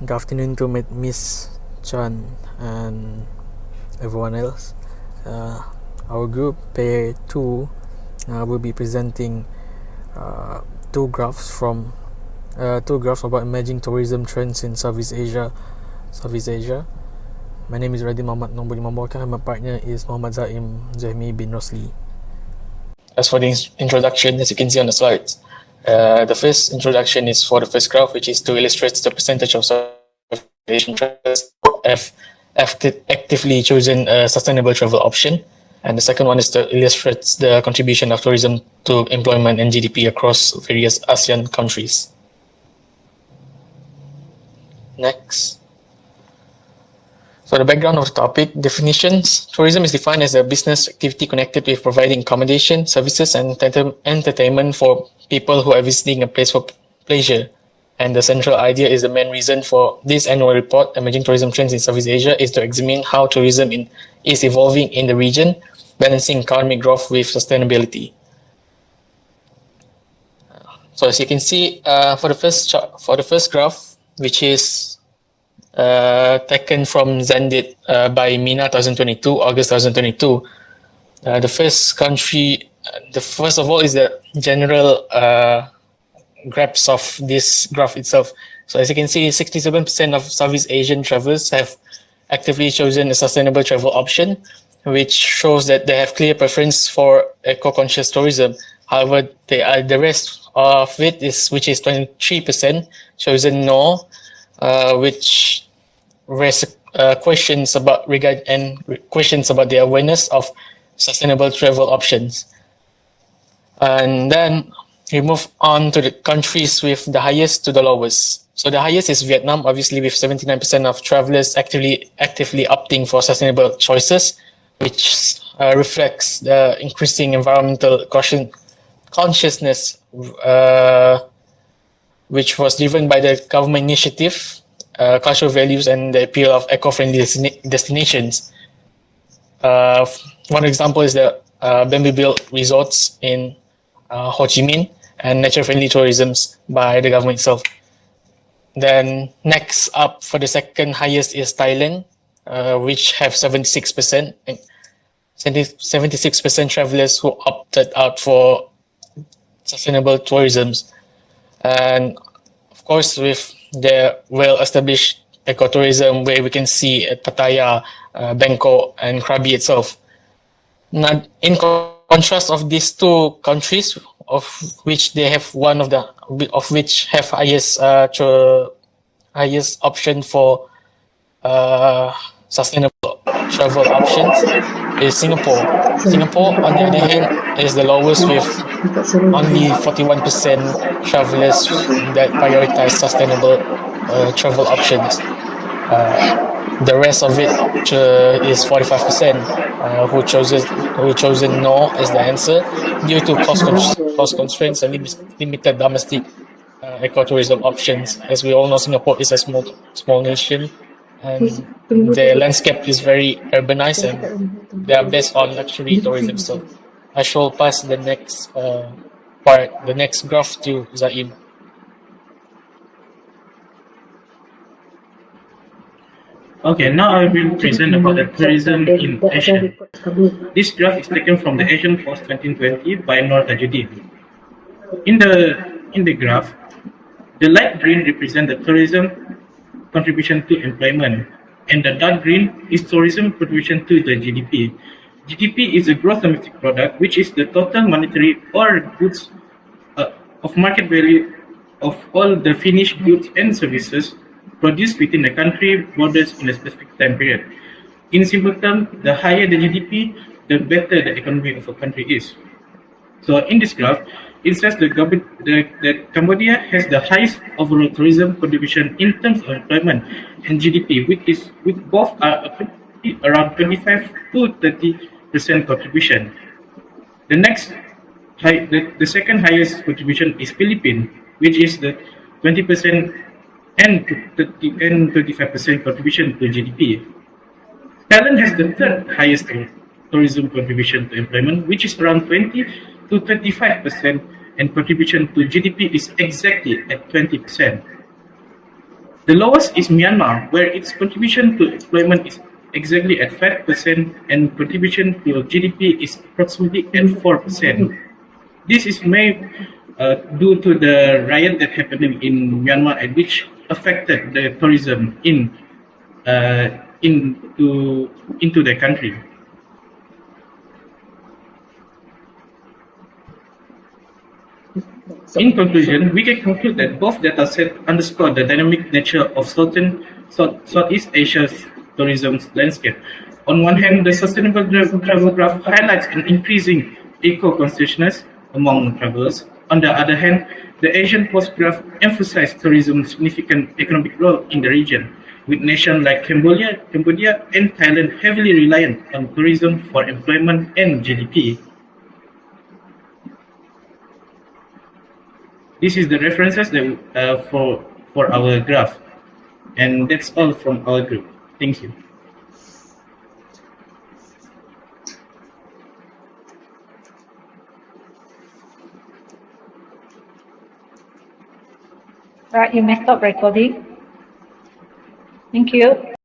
Good afternoon to Miss Chan and everyone else. Our group, pair 2, will be presenting two graphs about emerging tourism trends in Southeast Asia. My name is Radhi Muhammad Nomboli Mamborka, and my partner is Muhammad Zaim Zahmi bin Rosli. As for the introduction, as you can see on the slides, the first introduction is for the first graph, which is to illustrate the percentage of Asian travelers have actively chosen a sustainable travel option. And the second one is to illustrate the contribution of tourism to employment and GDP across various ASEAN countries. Next. So the background of the topic, definitions. Tourism is defined as a business activity connected with providing accommodation, services, and entertainment for people who are visiting a place for pleasure. And the central idea is the main reason for this annual report, Emerging Tourism Trends in Southeast Asia, is to examine how tourism is evolving in the region, balancing economic growth with sustainability. So as you can see, for the first graph, which is taken from Zendit by Mina 2022, August 2022. The first country, the first of all is the general graphs of this graph itself. So as you can see, 67% of Southeast Asian travelers have actively chosen a sustainable travel option, which shows that they have clear preference for eco-conscious tourism. However, the rest of it which is 23%, chosen no, which raise questions about the awareness of sustainable travel options. And then we move on to the countries with the highest to the lowest. So the highest is Vietnam, obviously, with 79% of travelers actively opting for sustainable choices, which reflects the increasing environmental consciousness, which was driven by the government initiative, cultural values, and the appeal of eco-friendly destinations. One example is the bamboo-built resorts in Ho Chi Minh and nature-friendly tourisms by the government itself. Then next up for the second highest is Thailand, which have 76%. 76% travelers who opted out for sustainable tourisms. And of course, with the well-established ecotourism, where we can see at Pattaya, Bangkok, and Krabi itself. Now, in contrast of these two countries, of which they have which have highest option for sustainable travel options, is Singapore. Singapore, on the other hand, is the lowest, with only 41% travelers that prioritize sustainable travel options. The rest of it is 45% who chosen no as the answer due to cost constraints and limited domestic ecotourism options. As we all know, Singapore is a small nation, and the landscape is very urbanized, and they are based on luxury tourism. So I shall pass the next the next graph to Zaim. Okay, now I will present about the tourism in Asia. This graph is taken from the Asian Post 2020 by Noor Tajuddin. In the graph, the light green represents the tourism contribution to employment, and the dark green is tourism contribution to the GDP. GDP is a gross domestic product, which is the total monetary or goods of market value of all the finished goods and services produced within the country borders in a specific time period. In simple terms, the higher the GDP, the better the economy of a country is. So in this graph, it says that Cambodia has the highest overall tourism contribution in terms of employment and GDP, with both are around 25 to 30% contribution. The second highest contribution is Philippines, which is the 20% and 25% contribution to GDP. Thailand has the third highest tourism contribution to employment, which is around 20 to 25%, and contribution to GDP is exactly at 20%. The lowest is Myanmar, where its contribution to employment is exactly at 5% and contribution to GDP is approximately at 4%. This is made due to the riot that happened in Myanmar, and which affected the tourism into the country. In conclusion, we can conclude that both datasets underscore the dynamic nature of Southeast Asia's tourism landscape. On one hand, the sustainable travel graph highlights an increasing eco-consciousness among travelers. On the other hand, the Asian Post graph emphasizes tourism's significant economic role in the region, with nations like Cambodia and Thailand heavily reliant on tourism for employment and GDP. This is the references that for our graph, and that's all from our group. Thank you. Right, you may stop recording. Thank you.